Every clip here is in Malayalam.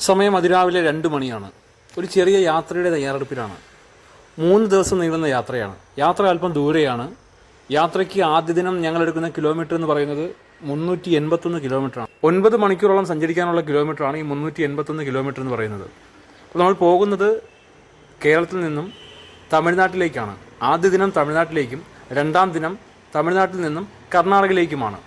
സമയം അതിരാവിലെ 2 മണിയാണ്. ഒരു ചെറിയ യാത്രയുടെ തയ്യാറെടുപ്പിലാണ്. 3 ദിവസം നീളുന്ന യാത്രയാണ്. യാത്ര അല്പം ദൂരെയാണ്. യാത്രയ്ക്ക് ആദ്യ ദിനം ഞങ്ങളെടുക്കുന്ന കിലോമീറ്റർ എന്ന് പറയുന്നത് 381 കിലോമീറ്ററാണ്. 9 മണിക്കൂറോളം സഞ്ചരിക്കാനുള്ള കിലോമീറ്ററാണ് ഈ 381 കിലോമീറ്റർ എന്ന് പറയുന്നത്. അപ്പോൾ നമ്മൾ പോകുന്നത് കേരളത്തിൽ നിന്നും തമിഴ്നാട്ടിലേക്കാണ്. ആദ്യ ദിനം തമിഴ്നാട്ടിലേക്കും 2ാം ദിനം തമിഴ്നാട്ടിൽ നിന്നും കർണാടകയിലേക്കുമാണ്.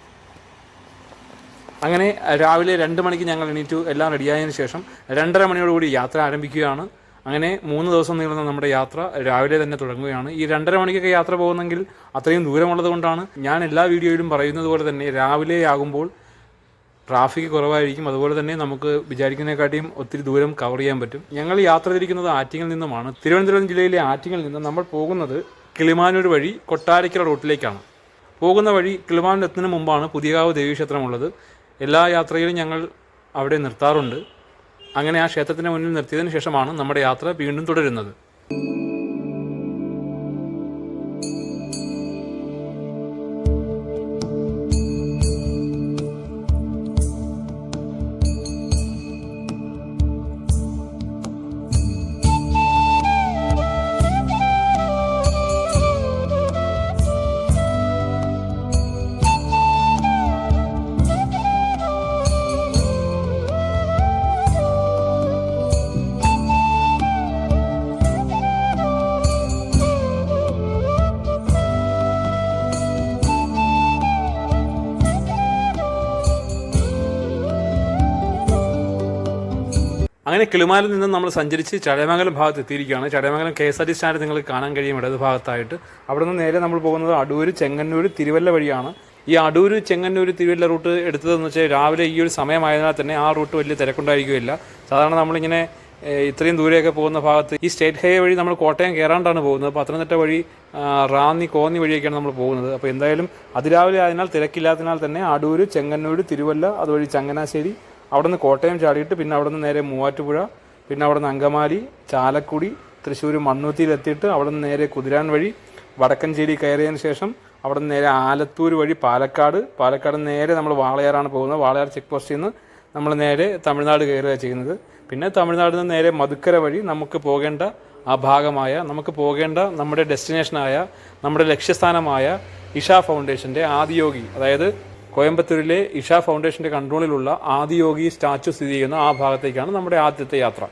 അങ്ങനെ രാവിലെ 2 മണിക്ക് ഞങ്ങൾ എണീറ്റു. എല്ലാം റെഡിയായതിനു ശേഷം 2:30 മണിയോടുകൂടി യാത്ര ആരംഭിക്കുകയാണ്. അങ്ങനെ 3 ദിവസം നീളുന്ന നമ്മുടെ യാത്ര രാവിലെ തന്നെ തുടങ്ങുകയാണ്. ഈ 2:30 മണിക്കൊക്കെ യാത്ര പോകുന്നെങ്കിൽ അത്രയും ദൂരമുള്ളത് കൊണ്ടാണ് ഞാൻ എല്ലാ വീഡിയോയിലും പറയുന്നത് പോലെ തന്നെ രാവിലെ ആകുമ്പോൾ ട്രാഫിക് കുറവായിരിക്കും. അതുപോലെ തന്നെ നമുക്ക് വിചാരിക്കുന്നതിനെക്കാട്ടിയും ഒത്തിരി ദൂരം കവർ ചെയ്യാൻ പറ്റും. ഞങ്ങൾ യാത്ര തിരിക്കുന്നത് ആറ്റിങ്ങിൽ നിന്നുമാണ്. തിരുവനന്തപുരം ജില്ലയിലെ ആറ്റിങ്ങിൽ നിന്ന് നമ്മൾ പോകുന്നത് കിളിമാനൂർ വഴി കൊട്ടാരക്കര റൂട്ടിലേക്കാണ്. പോകുന്ന വഴി കിളിമാനൂർ എത്തുന്നതിന് മുമ്പാണ് പുതിയകാവ് ദേവീക്ഷേത്രമുള്ളത്. എല്ലാ യാത്രയിലും ഞങ്ങൾ അവിടെ നിർത്താറുണ്ട്. അങ്ങനെ ആ ക്ഷേത്രത്തിന് മുന്നിൽ നിർത്തിയതിന് ശേഷമാണ് നമ്മുടെ യാത്ര വീണ്ടും തുടരുന്നത്. അങ്ങനെ കിളിമാനിൽ നിന്ന് നമ്മൾ സഞ്ചരിച്ച് ചടയമംഗലം ഭാഗത്ത് എത്തിയിരിക്കുകയാണ്. ചടയമംഗലം KSRTC സ്റ്റാൻഡ് നിങ്ങൾക്ക് കാണാൻ കഴിയും ഇടത് ഭാഗത്തായിട്ട്. അവിടെ നിന്ന് നേരെ നമ്മൾ പോകുന്നത് അടൂര്, ചെങ്ങന്നൂർ, തിരുവല്ല വഴിയാണ്. ഈ അടൂര്, ചെങ്ങന്നൂർ, തിരുവല്ല റൂട്ട് എടുത്തതെന്ന് വെച്ചാൽ രാവിലെ ഈ ഒരു സമയമായതിനാൽ തന്നെ ആ റൂട്ട് വലിയ തിരക്കുണ്ടായിരിക്കുകയില്ല. സാധാരണ നമ്മളിങ്ങനെ ഇത്രയും ദൂരെയൊക്കെ പോകുന്ന ഭാഗത്ത് ഈ സ്റ്റേറ്റ് ഹൈവേ വഴി നമ്മൾ കോട്ടയം കയറാണ്ടാണ് പോകുന്നത്. പത്തനംതിട്ട വഴി, റാന്നി, കോന്നി വഴിയൊക്കെയാണ് നമ്മൾ പോകുന്നത്. അപ്പോൾ എന്തായാലും അതിരാവിലെ ആയതിനാൽ തിരക്കില്ലാത്തതിനാൽ തന്നെ അടൂര്, ചെങ്ങന്നൂർ, തിരുവല്ല, അതുവഴി ചങ്ങനാശ്ശേരി, അവിടെ നിന്ന് കോട്ടയം ചാടിയിട്ട് പിന്നെ അവിടെ നിന്ന് നേരെ മൂവാറ്റുപുഴ, പിന്നെ അവിടെ നിന്ന് അങ്കമാലി, ചാലക്കുടി, തൃശ്ശൂർ മണ്ണുത്തിയിലെത്തിയിട്ട് അവിടെ നിന്ന് നേരെ കുതിരാൻ വഴി വടക്കഞ്ചേരി കയറിയതിന് ശേഷം അവിടെ നിന്ന് നേരെ ആലത്തൂർ വഴി പാലക്കാട് നേരെ നമ്മൾ വാളയാറാണ് പോകുന്നത്. വാളയാർ ചെക്ക് പോസ്റ്റിൽ നിന്ന് നമ്മൾ നേരെ തമിഴ്നാട് കയറുക ചെയ്യുന്നത്. പിന്നെ തമിഴ്നാട്ടിൽ നിന്ന് നേരെ മധുക്കര വഴി നമുക്ക് പോകേണ്ട ആ ഭാഗമായ, നമുക്ക് പോകേണ്ട നമ്മുടെ ഡെസ്റ്റിനേഷനായ, നമ്മുടെ ലക്ഷ്യസ്ഥാനമായ ഇഷ ഫൗണ്ടേഷൻ്റെ ആദിയോഗി, അതായത് കോയമ്പത്തൂരിലെ ഇഷ ഫൗണ്ടേഷൻ്റെ കൺട്രോളിലുള്ള ആദിയോഗി സ്റ്റാച്ചു സ്ഥിതി ചെയ്യുന്ന ആ ഭാഗത്തേക്കാണ് നമ്മുടെ ആദ്യത്തെ യാത്ര.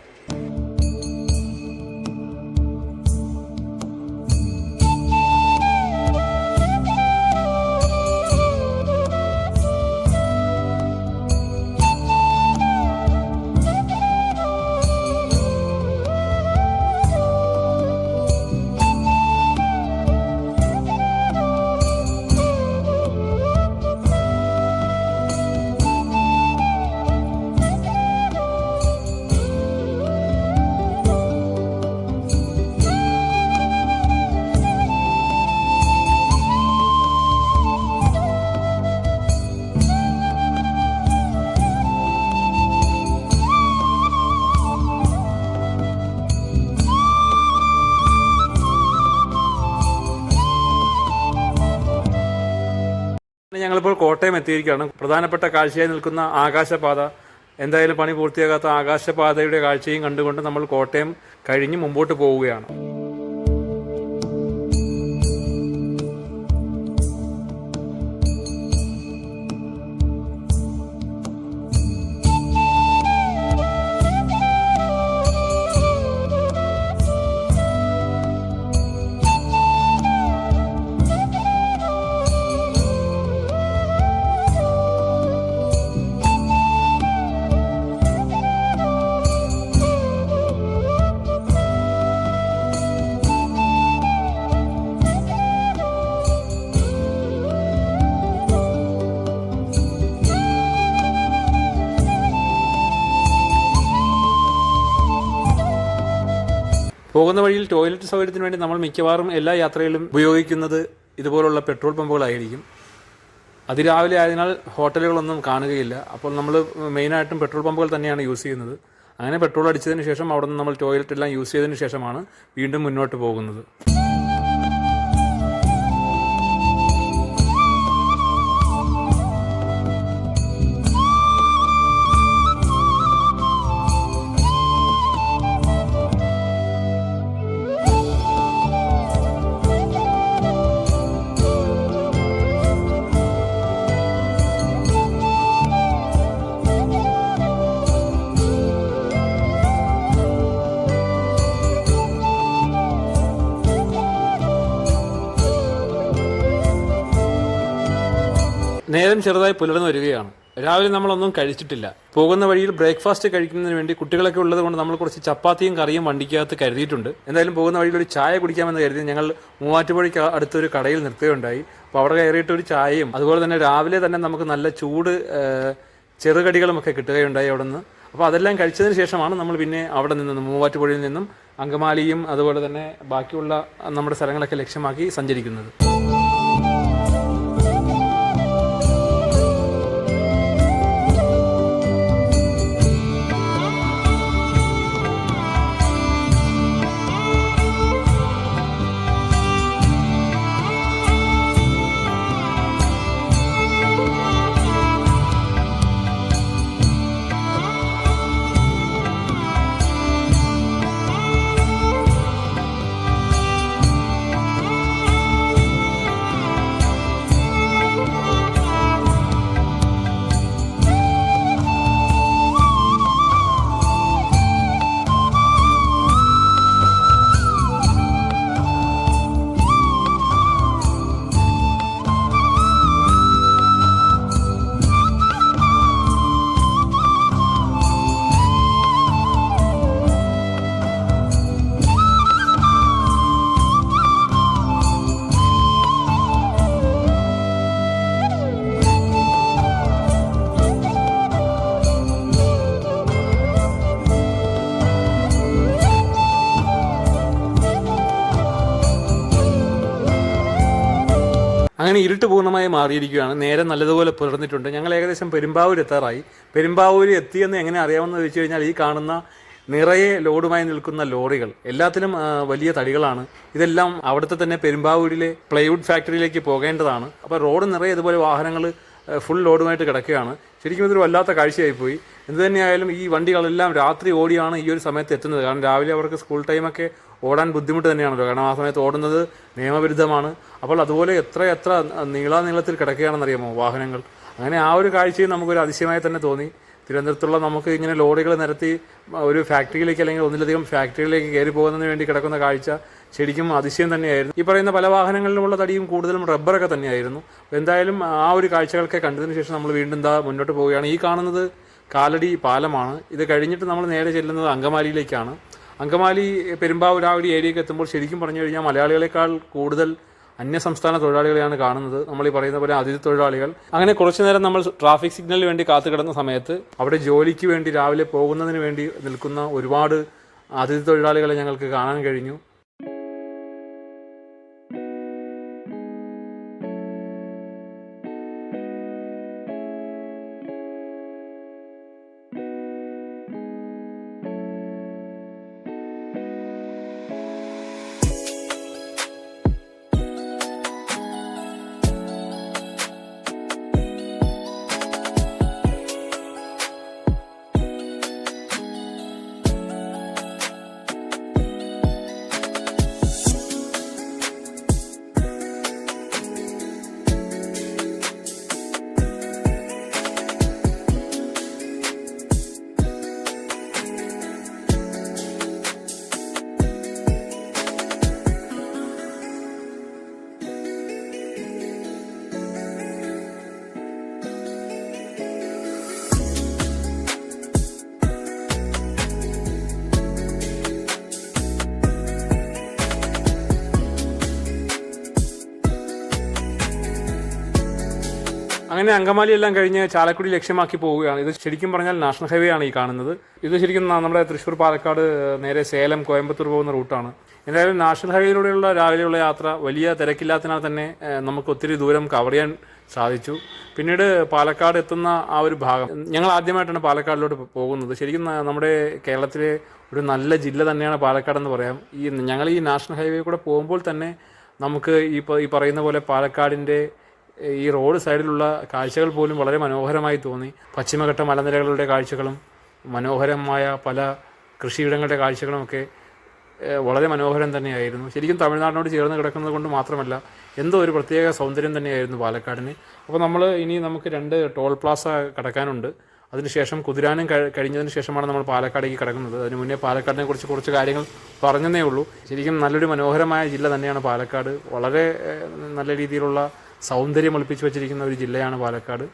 ഞങ്ങളിപ്പോൾ കോട്ടയം എത്തിയിരിക്കുകയാണ്. പ്രധാനപ്പെട്ട കാഴ്ചയായി നിൽക്കുന്ന ആകാശപാത, എന്തായാലും പണി പൂർത്തിയാകാത്ത ആകാശപാതയുടെ കാഴ്ചയും കണ്ടുകൊണ്ട് നമ്മൾ കോട്ടയം കഴിഞ്ഞ് മുമ്പോട്ട് പോവുകയാണ്. പോകുന്ന വഴിയിൽ ടോയ്ലറ്റ് സൗകര്യത്തിന് വേണ്ടി നമ്മൾ മിക്കവാറും എല്ലാ യാത്രയിലും ഉപയോഗിക്കുന്നത് ഇതുപോലുള്ള പെട്രോൾ പമ്പുകളായിരിക്കും. അതിരാവിലെ ആയതിനാൽ ഹോട്ടലുകളൊന്നും കാണുകയില്ല. അപ്പോൾ നമ്മൾ മെയിനായിട്ടും പെട്രോൾ പമ്പുകൾ തന്നെയാണ് യൂസ് ചെയ്യുന്നത്. അങ്ങനെ പെട്രോൾ അടിച്ചതിന് ശേഷം അവിടെ നിന്ന് നമ്മൾ ടോയ്ലറ്റ് എല്ലാം യൂസ് ചെയ്തതിന് ശേഷമാണ് വീണ്ടും മുന്നോട്ട് പോകുന്നത്. നേരം ചെറുതായി പുലർന്നു വരികയാണ്. രാവിലെ നമ്മളൊന്നും കഴിച്ചിട്ടില്ല. പോകുന്ന വഴിയിൽ ബ്രേക്ക്ഫാസ്റ്റ് കഴിക്കുന്നതിന് വേണ്ടി കുട്ടികളൊക്കെ ഉള്ളത് കൊണ്ട് നമ്മൾ കുറച്ച് ചപ്പാത്തിയും കറിയും വണ്ടിക്കകത്ത് കരുതിയിട്ടുണ്ട്. എന്തായാലും പോകുന്ന വഴിയിൽ ഒരു ചായ കുടിക്കാമെന്ന് കരുതി ഞങ്ങൾ മൂവാറ്റുപുഴയ്ക്ക് അടുത്തൊരു കടയിൽ നിർത്തുകയുണ്ടായി. അപ്പോൾ അവിടെ കയറിയിട്ട് ഒരു ചായയും അതുപോലെ തന്നെ രാവിലെ തന്നെ നമുക്ക് നല്ല ചൂട് ചെറുകടികളുമൊക്കെ കിട്ടുകയുണ്ടായി അവിടെ നിന്ന്. അപ്പോൾ അതെല്ലാം കഴിച്ചതിന് ശേഷമാണ് നമ്മൾ പിന്നെ അവിടെ നിന്നും മൂവാറ്റുപുഴയിൽ നിന്നും അങ്കമാലിയും അതുപോലെ തന്നെ ബാക്കിയുള്ള നമ്മുടെ സ്ഥലങ്ങളൊക്കെ ലക്ഷ്യമാക്കി സഞ്ചരിക്കുന്നത്. അങ്ങനെ ഇരുട്ട് പൂർണ്ണമായി മാറിയിരിക്കുകയാണ്. നേരെ നല്ലതുപോലെ പുലർന്നിട്ടുണ്ട്. ഞങ്ങൾ ഏകദേശം പെരുമ്പാവൂർ എത്താറായി. പെരുമ്പാവൂർ എത്തിയെന്ന് എങ്ങനെ അറിയാമെന്ന് ചോദിച്ചു കഴിഞ്ഞാൽ ഈ കാണുന്ന നിറയെ ലോഡുമായി നിൽക്കുന്ന ലോറികൾ എല്ലാത്തിലും വലിയ തടികളാണ്. ഇതെല്ലാം അവിടുത്തെ തന്നെ പെരുമ്പാവൂരിലെ പ്ലൈവുഡ് ഫാക്ടറിയിലേക്ക് പോകേണ്ടതാണ്. അപ്പോൾ റോഡ് നിറയെ ഇതുപോലെ വാഹനങ്ങൾ ഫുൾ ലോഡുമായിട്ട് കിടക്കുകയാണ്. ശരിക്കും ഇതൊരു വല്ലാത്ത കാഴ്ചയായിപ്പോയി. എന്തു തന്നെയായാലും ഈ വണ്ടികളെല്ലാം രാത്രി ഓടിയാണ് ഈ ഒരു സമയത്ത് എത്തുന്നത്. കാരണം രാവിലെ അവർക്ക് സ്കൂൾ ടൈമൊക്കെ ഓടാൻ ബുദ്ധിമുട്ട് തന്നെയാണല്ലോ. കാരണം ആ സമയത്ത് ഓടുന്നത് നിയമവിരുദ്ധമാണ്. അപ്പോൾ അതുപോലെ എത്ര നീളത്തിൽ കിടക്കുകയാണെന്നറിയാമോ വാഹനങ്ങൾ. അങ്ങനെ ആ ഒരു കാഴ്ചയും നമുക്കൊരു അതിശയമായി തന്നെ തോന്നി. തിരുവനന്തപുരത്തുള്ള നമുക്ക് ഇങ്ങനെ ലോറികൾ നിരത്തി ഒരു ഫാക്ടറിയിലേക്ക് അല്ലെങ്കിൽ ഒന്നിലധികം ഫാക്ടറിയിലേക്ക് കയറി പോകുന്നതിന് വേണ്ടി കിടക്കുന്ന കാഴ്ച ശരിക്കും അതിശയം തന്നെയായിരുന്നു. ഈ പറയുന്ന പല വാഹനങ്ങളിലുമുള്ള തടിയും കൂടുതലും റബ്ബറൊക്കെ തന്നെയായിരുന്നു. എന്തായാലും ആ ഒരു കാഴ്ചകളൊക്കെ കണ്ടതിന് ശേഷം നമ്മൾ വീണ്ടും മുന്നോട്ട് പോവുകയാണ്. ഈ കാണുന്നത് കാലടി പാലമാണ്. ഇത് കഴിഞ്ഞിട്ട് നമ്മൾ നേരെ ചെല്ലുന്നത് അങ്കമാലിയിലേക്കാണ്. അങ്കമാലി പെരുമ്പാവൂർ ആ ഒരു ഏരിയയ്ക്ക് എത്തുമ്പോൾ ശരിക്കും പറഞ്ഞു കഴിഞ്ഞാൽ മലയാളികളെക്കാൾ കൂടുതൽ അന്യസംസ്ഥാന തൊഴിലാളികളെയാണ് കാണുന്നത്. നമ്മൾ ഈ പറയുന്ന പോലെ അതിഥി തൊഴിലാളികൾ. അങ്ങനെ കുറച്ചു നേരം നമ്മൾ ട്രാഫിക് സിഗ്നലിന് വേണ്ടി കാത്തു കിടന്ന സമയത്ത് അവിടെ ജോലിക്ക് വേണ്ടി രാവിലെ പോകുന്നതിന് വേണ്ടി നിൽക്കുന്ന ഒരുപാട് അതിഥി തൊഴിലാളികളെ ഞങ്ങൾക്ക് കാണാൻ കഴിഞ്ഞു. അങ്ങനെ അങ്കമാലി എല്ലാം കഴിഞ്ഞ് ചാലക്കുടി ലക്ഷ്യമാക്കി പോവുകയാണ്. ഇത് ശരിക്കും പറഞ്ഞാൽ നാഷണൽ ഹൈവേ ആണ് ഈ കാണുന്നത്. ഇത് ശരിക്കും നമ്മുടെ തൃശ്ശൂർ പാലക്കാട് നേരെ സേലം കോയമ്പത്തൂർ പോകുന്ന റൂട്ടാണ്. എന്തായാലും നാഷണൽ ഹൈവേയിലൂടെയുള്ള രാവിലെയുള്ള യാത്ര വലിയ തിരക്കില്ലാത്തതിനാൽ തന്നെ നമുക്ക് ഒത്തിരി ദൂരം കവർ ചെയ്യാൻ സാധിച്ചു. പിന്നീട് പാലക്കാട് എത്തുന്ന ആ ഒരു ഭാഗം, ഞങ്ങൾ ആദ്യമായിട്ടാണ് പാലക്കാടിലോട്ട് പോകുന്നത്. ശരിക്കും നമ്മുടെ കേരളത്തിലെ ഒരു നല്ല ജില്ല തന്നെയാണ് പാലക്കാട് എന്ന് പറയാം. ഞങ്ങൾ ഈ നാഷണൽ ഹൈവേ കൂടെ പോകുമ്പോൾ തന്നെ നമുക്ക് ഈ പറയുന്ന പോലെ പാലക്കാടിൻ്റെ ഈ റോഡ് സൈഡിലുള്ള കാഴ്ചകൾ പോലും വളരെ മനോഹരമായി തോന്നി. പശ്ചിമഘട്ട മലനിരകളുടെ കാഴ്ചകളും മനോഹരമായ പല കൃഷിയിടങ്ങളുടെ കാഴ്ചകളുമൊക്കെ വളരെ മനോഹരം തന്നെയായിരുന്നു. ശരിക്കും തമിഴ്നാടിനോട് ചേർന്ന് കിടക്കുന്നത് കൊണ്ട് മാത്രമല്ല, എന്തോ ഒരു പ്രത്യേക സൗന്ദര്യം തന്നെയായിരുന്നു പാലക്കാടിന്. അപ്പോൾ നമുക്ക് 2 ടോൾ പ്ലാസ കടക്കാനുണ്ട്. അതിനുശേഷം കുതിരാനും കഴിഞ്ഞതിന് ശേഷമാണ് നമ്മൾ പാലക്കാടേക്ക് കിടക്കുന്നത്. അതിന് മുന്നേ പാലക്കാടിനെ കുറിച്ച് കുറച്ച് കാര്യങ്ങൾ പറഞ്ഞതേ ഉള്ളൂ. ശരിക്കും നല്ലൊരു മനോഹരമായ ജില്ല തന്നെയാണ് പാലക്കാട്. വളരെ നല്ല രീതിയിലുള്ള സൗന്ദര്യം ഒളിപ്പിച്ച് വെച്ചിരിക്കുന്ന ഒരു ജില്ലയാണ് പാലക്കാട്.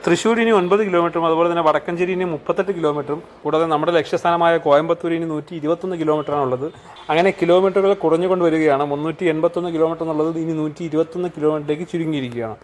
തൃശ്ശൂർ ഇനി 9 കിലോമീറ്ററും അതുപോലെ തന്നെ വടക്കഞ്ചേരി ഇനി 38 കിലോമീറ്ററും കൂടാതെ നമ്മുടെ ലക്ഷ്യസ്ഥാനമായ കോയമ്പത്തൂർ ഇനി 121 കിലോമീറ്ററാണ് ഉള്ളത്. അങ്ങനെ കിലോമീറ്ററുകൾ കുറഞ്ഞുകൊണ്ട് വരികയാണ്. 381 കിലോമീറ്റർ എന്നുള്ളത് ഇനി 121 കിലോമീറ്ററിലേക്ക് ചുരുങ്ങിയിരിക്കുകയാണ്.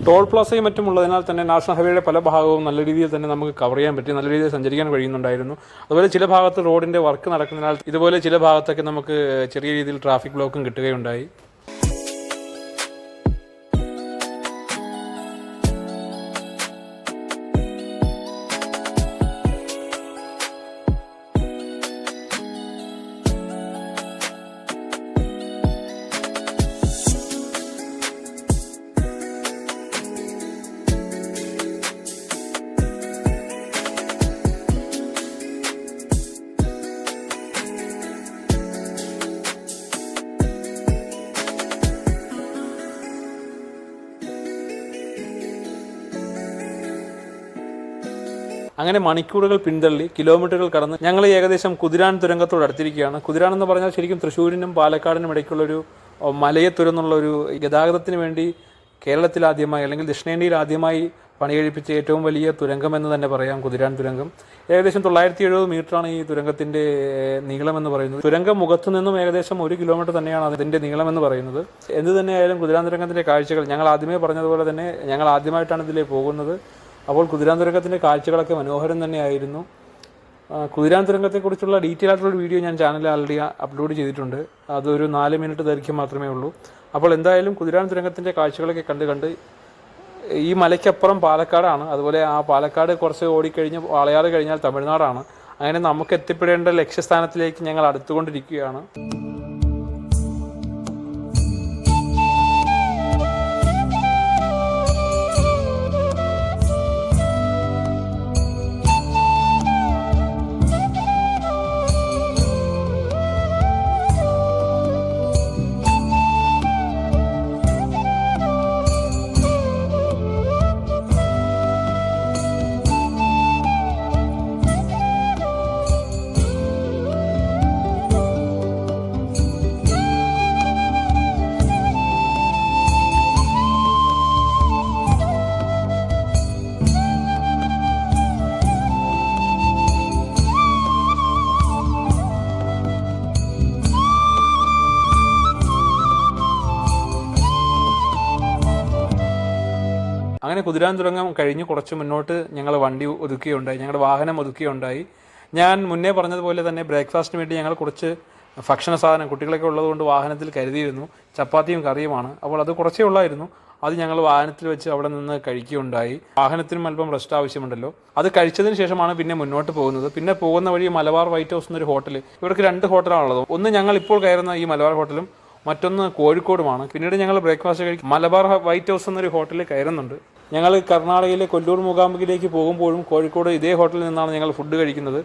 ടോൾ പ്ലാസയും മറ്റും ഉള്ളതിനാൽ തന്നെ നാഷണൽ ഹൈവേയുടെ പല ഭാഗവും നല്ല രീതിയിൽ തന്നെ നമുക്ക് കവർ ചെയ്യാൻ പറ്റി, നല്ല രീതിയിൽ സഞ്ചരിക്കാൻ കഴിയുന്നുണ്ടായിരുന്നു. അതുപോലെ ചില ഭാഗത്ത് റോഡിൻ്റെ വർക്ക് നടക്കുന്നതിനാൽ ഇതുപോലെ ചില ഭാഗത്തൊക്കെ നമുക്ക് ചെറിയ രീതിയിൽ ട്രാഫിക് ബ്ലോക്കും കിട്ടുകയുണ്ടായി. അങ്ങനെ മണിക്കൂറുകൾ പിന്തള്ളി കിലോമീറ്ററുകൾ കടന്ന് ഞങ്ങൾ ഏകദേശം കുതിരാൻ തുരങ്കത്തോട് അടുത്തിരിക്കുകയാണ്. കുതിരാൻ എന്ന് പറഞ്ഞാൽ ശരിക്കും തൃശ്ശൂരിനും പാലക്കാടിനും ഇടയ്ക്കുള്ളൊരു മലയെ തുരന്നുള്ളൊരു ഗതാഗതത്തിന് വേണ്ടി കേരളത്തിലാദ്യമായി അല്ലെങ്കിൽ ദക്ഷിണേന്ത്യയിൽ ആദ്യമായി പണികഴിപ്പിച്ച ഏറ്റവും വലിയ തുരങ്കം എന്ന് തന്നെ പറയാം കുതിരാൻ തുരങ്കം. ഏകദേശം 970 മീറ്ററാണ് ഈ തുരങ്കത്തിൻ്റെ നീളമെന്ന് പറയുന്നത്. തുരങ്കം മുഖത്തു നിന്നും ഏകദേശം 1 കിലോമീറ്റർ തന്നെയാണ് അതിൻ്റെ നീളമെന്ന് പറയുന്നത്. എന്ത് തന്നെയായാലും കുതിരാൻ തുരങ്കത്തിൻ്റെ കാഴ്ചകൾ ഞങ്ങൾ ആദ്യമേ പറഞ്ഞതുപോലെ തന്നെ ഞങ്ങൾ ആദ്യമായിട്ടാണ് ഇതിലേ പോകുന്നത്. അപ്പോൾ കുതിരാൻ തുരങ്കത്തിൻ്റെ കാഴ്ചകളൊക്കെ മനോഹരം തന്നെയായിരുന്നു. കുതിരാൻ തുരങ്കത്തെക്കുറിച്ചുള്ള ഡീറ്റെയിൽ ആയിട്ടുള്ള വീഡിയോ ഞാൻ ചാനലിൽ ആൾറെഡി അപ്ലോഡ് ചെയ്തിട്ടുണ്ട്. അതൊരു 4 മിനിറ്റ് ദൈർഘ്യം മാത്രമേ ഉള്ളൂ. അപ്പോൾ എന്തായാലും കുതിരാൻ തുരങ്കത്തിൻ്റെ കാഴ്ചകളൊക്കെ കണ്ട് ഈ മലയ്ക്കപ്പുറം പാലക്കാടാണ്. അതുപോലെ ആ പാലക്കാട് കുറച്ച് ഓടിക്കഴിഞ്ഞ് വാളയാറ് കഴിഞ്ഞാൽ തമിഴ്നാടാണ്. അങ്ങനെ നമുക്ക് എത്തിപ്പെടേണ്ട ലക്ഷ്യസ്ഥാനത്തിലേക്ക് ഞങ്ങൾ അടുത്തുകൊണ്ടിരിക്കുകയാണ്. അങ്ങനെ കുതിരാൻ തുരങ്കം കഴിഞ്ഞ് കുറച്ച് മുന്നോട്ട് ഞങ്ങൾ വണ്ടി ഒതുക്കുകയുണ്ടായി, ഞങ്ങളുടെ വാഹനം ഒതുക്കുകയുണ്ടായി. ഞാൻ മുന്നേ പറഞ്ഞതുപോലെ തന്നെ ബ്രേക്ക്ഫാസ്റ്റിന് വേണ്ടി ഞങ്ങൾ കുറച്ച് ഭക്ഷണ സാധനം കുട്ടികളൊക്കെ ഉള്ളതുകൊണ്ട് വാഹനത്തിൽ കരുതിയിരുന്നു. ചപ്പാത്തിയും കറിയുമാണ്. അപ്പോൾ അത് കുറച്ചേ ഉള്ളായിരുന്നു. അത് ഞങ്ങൾ വാഹനത്തിൽ വെച്ച് അവിടെ നിന്ന് കഴിക്കുകയുണ്ടായി. വാഹനത്തിനും അല്പം റെസ്റ്റ് ആവശ്യമുണ്ടല്ലോ. അത് കഴിച്ചതിന് ശേഷമാണ് പിന്നെ മുന്നോട്ട് പോകുന്നത്. പിന്നെ പോകുന്ന വഴി മലബാർ വൈറ്റ് ഹൗസ് എന്നൊരു ഹോട്ടൽ, ഇവർക്ക് 2 ഹോട്ടലാണുള്ളത്. ഒന്ന് ഞങ്ങൾ ഇപ്പോൾ കയറുന്ന ഈ മലബാർ ഹോട്ടലും മറ്റൊന്ന് കോഴിക്കോടുമാണ്. പിന്നീട് ഞങ്ങൾ ബ്രേക്ക്ഫാസ്റ്റ് കഴിക്കും മലബാർ വൈറ്റ് ഹൗസ് എന്നൊരു ഹോട്ടലിൽ കയറുന്നുണ്ട്. ഞങ്ങൾ കർണാടകയിലെ കൊല്ലൂർ മൂകാംബികയിലേക്ക് പോകുമ്പോഴും കോഴിക്കോട് ഇതേ ഹോട്ടലിൽ നിന്നാണ് ഞങ്ങൾ ഫുഡ് കഴിക്കുന്നത്.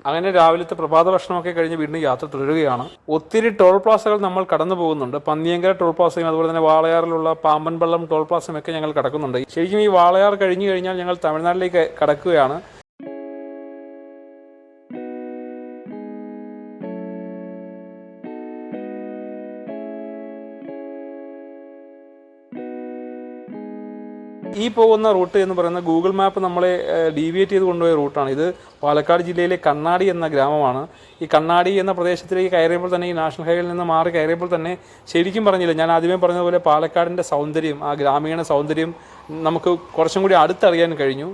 അങ്ങനെ രാവിലത്തെ പ്രഭാത ഭക്ഷണമൊക്കെ കഴിഞ്ഞ് വീണ്ടും യാത്ര തുടരുകയാണ്. ഒത്തിരി ടോൾ പ്ലാസകൾ നമ്മൾ കടന്നു പോകുന്നുണ്ട്. പന്നിയങ്കര ടോൾ പ്ലാസയും അതുപോലെ തന്നെ വാളയാറിലുള്ള പാമ്പൻപള്ളം ടോൾ പ്ലാസയും ഒക്കെ ഞങ്ങൾ കടക്കുന്നുണ്ട്. ശരിക്കും ഈ വാളയാർ കഴിഞ്ഞു കഴിഞ്ഞാൽ ഞങ്ങൾ തമിഴ്നാട്ടിലേക്ക് കടക്കുകയാണ്. ഈ പോകുന്ന റൂട്ട് എന്ന് പറയുന്നത് ഗൂഗിൾ മാപ്പ് നമ്മളെ ഡീവിയേറ്റ് ചെയ്ത് കൊണ്ടുപോയ റൂട്ടാണ്. ഇത് പാലക്കാട് ജില്ലയിലെ കണ്ണാടി എന്ന ഗ്രാമമാണ്. ഈ കണ്ണാടി എന്ന പ്രദേശത്തിലേക്ക് കയറിയപ്പോൾ തന്നെ, ഈ നാഷണൽ ഹൈവേയിൽ നിന്ന് മാറി കയറിയപ്പോൾ തന്നെ ശരിക്കും പറഞ്ഞില്ല, ഞാൻ ആദ്യമേ പറഞ്ഞതുപോലെ പാലക്കാടിൻ്റെ സൗന്ദര്യം, ആ ഗ്രാമീണ സൗന്ദര്യം നമുക്ക് കുറച്ചും കൂടി അടുത്തറിയാൻ കഴിഞ്ഞു.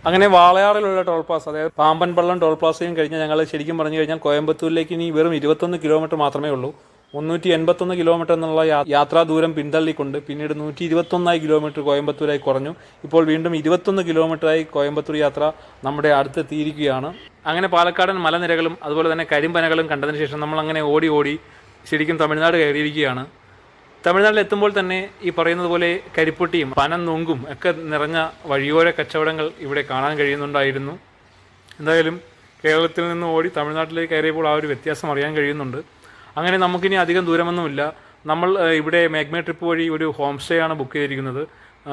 അങ്ങനെ വാളയാറിലുള്ള ടോൾ പ്ലാസ, അതായത് പാമ്പൻപള്ളം ടോൾ പ്ലാസയും കഴിഞ്ഞ് ഞങ്ങൾ ശരിക്കും പറഞ്ഞു കഴിഞ്ഞാൽ കോയമ്പത്തൂരിലേക്ക് ഇനി വെറും 21 കിലോമീറ്റർ മാത്രമേ ഉള്ളൂ. 381 കിലോമീറ്റർ എന്നുള്ള യാത്രാ ദൂരം പിന്തള്ളിക്കൊണ്ട് പിന്നീട് 121 കിലോമീറ്റർ കോയമ്പത്തൂരായി കുറഞ്ഞു. ഇപ്പോൾ വീണ്ടും 21 കിലോമീറ്ററായി കോയമ്പത്തൂർ യാത്ര നമ്മുടെ അടുത്തെത്തിയിരിക്കുകയാണ്. അങ്ങനെ പാലക്കാടൻ മലനിരകളും അതുപോലെ തന്നെ കരിമ്പനകളും കണ്ടതിന് ശേഷം നമ്മൾ അങ്ങനെ ഓടി ശരിക്കും തമിഴ്നാട് കയറിയിരിക്കുകയാണ്. തമിഴ്നാട്ടിൽ എത്തുമ്പോൾ തന്നെ ഈ പറയുന്നത് പോലെ കരിപ്പൊട്ടിയും പനം നൊങ്കും ഒക്കെ നിറഞ്ഞ വഴിയോര കച്ചവടങ്ങൾ ഇവിടെ കാണാൻ കഴിയുന്നുണ്ടായിരുന്നു. എന്തായാലും കേരളത്തിൽ നിന്ന് ഓടി തമിഴ്നാട്ടിലേക്ക് കയറിയപ്പോൾ ആ ഒരു വ്യത്യാസം അറിയാൻ കഴിയുന്നുണ്ട്. അങ്ങനെ നമുക്കിനി അധികം ദൂരമൊന്നുമില്ല. നമ്മൾ ഇവിടെ മേഗ്മേ ട്രിപ്പ് വഴി ഒരു ഹോം സ്റ്റേ ആണ് ബുക്ക് ചെയ്തിരിക്കുന്നത്.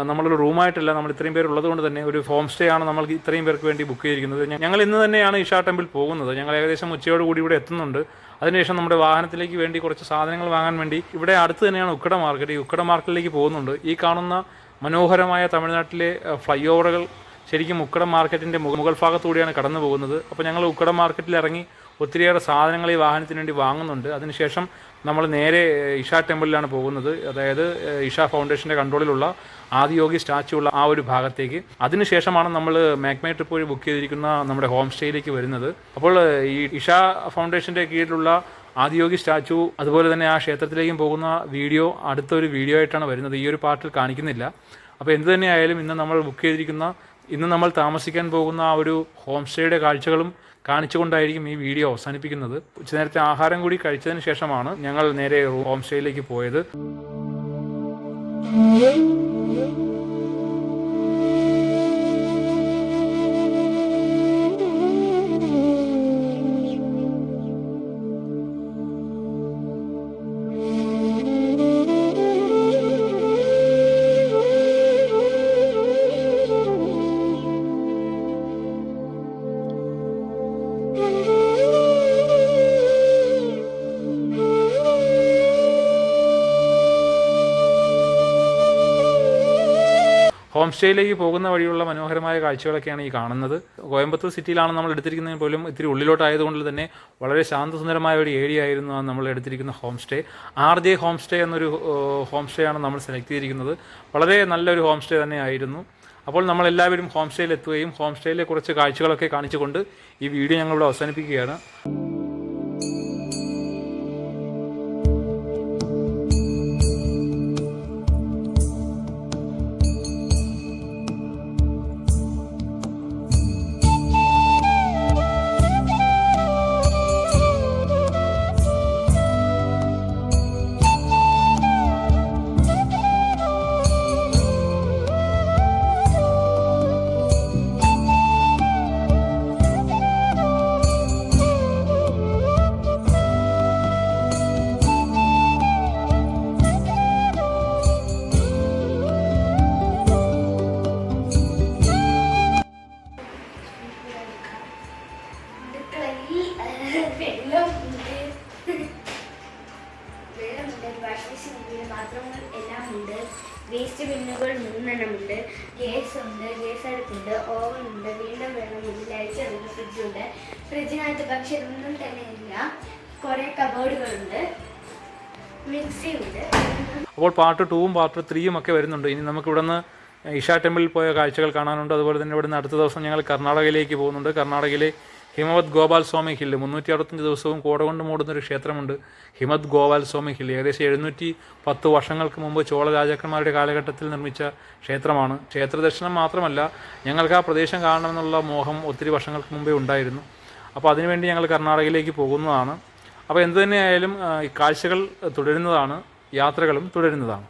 നമ്മളൊരു റൂമായിട്ടല്ല, നമ്മൾ ഇത്രയും പേരുള്ളത് കൊണ്ട് തന്നെ ഒരു ഹോം സ്റ്റേ ആണ് നമ്മൾ ഇത്രയും പേർക്ക് വേണ്ടി ബുക്ക് ചെയ്തിരിക്കുന്നത്. ഞങ്ങൾ ഇന്ന് തന്നെയാണ് ഇഷാ ടെമ്പിൾ പോകുന്നത്. ഞങ്ങൾ ഏകദേശം ഉച്ചയോടുകൂടി ഇവിടെ എത്തുന്നുണ്ട്. അതിനുശേഷം നമ്മുടെ വാഹനത്തിലേക്ക് വേണ്ടി കുറച്ച് സാധനങ്ങൾ വാങ്ങാൻ വേണ്ടി ഇവിടെ അടുത്ത് തന്നെയാണ് ഉക്കട മാർക്കറ്റ്. ഈ ഉക്കട മാർക്കറ്റിലേക്ക് പോകുന്നുണ്ട്. ഈ കാണുന്ന മനോഹരമായ തമിഴ്നാട്ടിലെ ഫ്ലൈ ഓവറുകൾ ശരിക്കും ഉക്കട മാർക്കറ്റിൻ്റെ മുകൾ ഭാഗത്തൂടെയാണ് കടന്നു പോകുന്നത്. അപ്പോൾ ഞങ്ങൾ ഉക്കട മാർക്കറ്റിൽ ഇറങ്ങി ഒത്തിരിയേറെ സാധനങ്ങൾ ഈ വാഹനത്തിന് വേണ്ടി വാങ്ങുന്നുണ്ട്. അതിനുശേഷം നമ്മൾ നേരെ ഇഷാ ടെമ്പിളിലാണ് പോകുന്നത്. അതായത് ഇഷാ ഫൗണ്ടേഷൻ്റെ കൺട്രോളിലുള്ള ആദിയോഗി സ്റ്റാച്ചു ഉള്ള ആ ഒരു ഭാഗത്തേക്ക്. അതിനുശേഷമാണ് നമ്മൾ മേഗ്മേ ട്രിപ്പ് വഴി ബുക്ക് ചെയ്തിരിക്കുന്ന നമ്മുടെ ഹോം സ്റ്റേയിലേക്ക് വരുന്നത്. അപ്പോൾ ഈ ഇഷാ ഫൗണ്ടേഷൻ്റെ കീഴിലുള്ള ആദിയോഗി സ്റ്റാച്ചു അതുപോലെ തന്നെ ആ ക്ഷേത്രത്തിലേക്കും പോകുന്ന വീഡിയോ അടുത്തൊരു വീഡിയോ ആയിട്ടാണ് വരുന്നത്. ഈ ഒരു പാർട്ടിൽ കാണിക്കുന്നില്ല. അപ്പോൾ എന്തു തന്നെയായാലും ഇന്ന് നമ്മൾ താമസിക്കാൻ പോകുന്ന ആ ഒരു ഹോം സ്റ്റേയുടെ കാഴ്ചകളും കാണിച്ചുകൊണ്ടായിരിക്കും ഈ വീഡിയോ അവസാനിപ്പിക്കുന്നത്. ഉച്ചനേരത്തെ ആഹാരം കൂടി കഴിച്ചതിന് ശേഷമാണ് ഞങ്ങൾ നേരെ ഹോം സ്റ്റേയിലേക്ക് പോയത്. ഹോം സ്റ്റേയിലേക്ക് പോകുന്ന വഴിയുള്ള മനോഹരമായ കാഴ്ചകളൊക്കെയാണ് ഈ കാണുന്നത്. കോയമ്പത്തൂർ സിറ്റിയിലാണ് നമ്മൾ എടുത്തിരിക്കുന്നതിന് പോലും ഇത്തിരി ഉള്ളിലോട്ടായതുകൊണ്ട് തന്നെ വളരെ ശാന്തസുന്ദരമായ ഒരു ഏരിയ ആയിരുന്നു നമ്മൾ എടുത്തിരിക്കുന്ന home stay. RJ home stay എന്നൊരു ഹോം സ്റ്റേ ആണ് നമ്മൾ സെലക്ട് ചെയ്തിരിക്കുന്നത്. വളരെ നല്ലൊരു ഹോം സ്റ്റേ തന്നെ ആയിരുന്നു. അപ്പോൾ നമ്മളെല്ലാവരും ഹോം സ്റ്റേയിൽ എത്തുകയും ഹോം സ്റ്റേയിലെ കുറച്ച് കാഴ്ചകളൊക്കെ കാണിച്ചുകൊണ്ട് ഈ വീഡിയോ ഞങ്ങളിവിടെ അവസാനിപ്പിക്കുകയാണ്. വാഷ് ബേസിൻ പാത്രങ്ങൾ എല്ലാം ഉണ്ട്. വേസ്റ്റ് ബിന്നുകൾ 3 ഉണ്ട്. ഗ്യാസ് ഉണ്ട്, ഗ്യാസ് അടുപ്പുണ്ട്, ഓവൻ ഉണ്ട്, വീണ്ടും വെള്ളമുണ്ട്, ലൈറ്റ് ഉണ്ട്, ഫ്രിഡ്ജുണ്ട്. ഫ്രിഡ്ജിനകത്ത് പക്ഷെ ഇതൊന്നും തന്നെ ഇല്ല. കുറേ കബോർഡുകളുണ്ട്, മിക്സി ഉണ്ട്. അപ്പോൾ പാർട്ട് 2ഉം പാർട്ട് 3യും ഒക്കെ വരുന്നുണ്ട്. ഇനി നമുക്ക് ഇവിടുന്ന് ഇഷ ടെമ്പിളിൽ പോയ കാഴ്ചകൾ കാണാനുണ്ട്. അതുപോലെ തന്നെ ഇവിടുന്ന് അടുത്ത ദിവസം ഞങ്ങൾ കർണാടകയിലേക്ക് പോകുന്നുണ്ട്. കർണാടകയിലെ ഹിമവത് ഗോപാൽ സ്വാമി ഹില്ല് 365 ദിവസവും കോട കൊണ്ട് മൂടുന്നൊരു ക്ഷേത്രമുണ്ട്. ഹിമത് ഗോപാൽ സ്വാമി ഹില്ല് ഏകദേശം 710 വർഷങ്ങൾക്ക് മുമ്പ് ചോള രാജാക്കന്മാരുടെ കാലഘട്ടത്തിൽ നിർമ്മിച്ച ക്ഷേത്രമാണ്. ക്ഷേത്ര ദർശനം മാത്രമല്ല, ഞങ്ങൾക്ക് ആ പ്രദേശം കാണണമെന്നുള്ള മോഹം ഒത്തിരി വർഷങ്ങൾക്ക് മുമ്പേ ഉണ്ടായിരുന്നു. അപ്പോൾ അതിനുവേണ്ടി ഞങ്ങൾ കർണാടകയിലേക്ക് പോകുന്നതാണ്. അപ്പോൾ എന്തു തന്നെയായാലും ഈ കാഴ്ചകൾ തുടരുന്നതാണ്, യാത്രകളും തുടരുന്നതാണ്.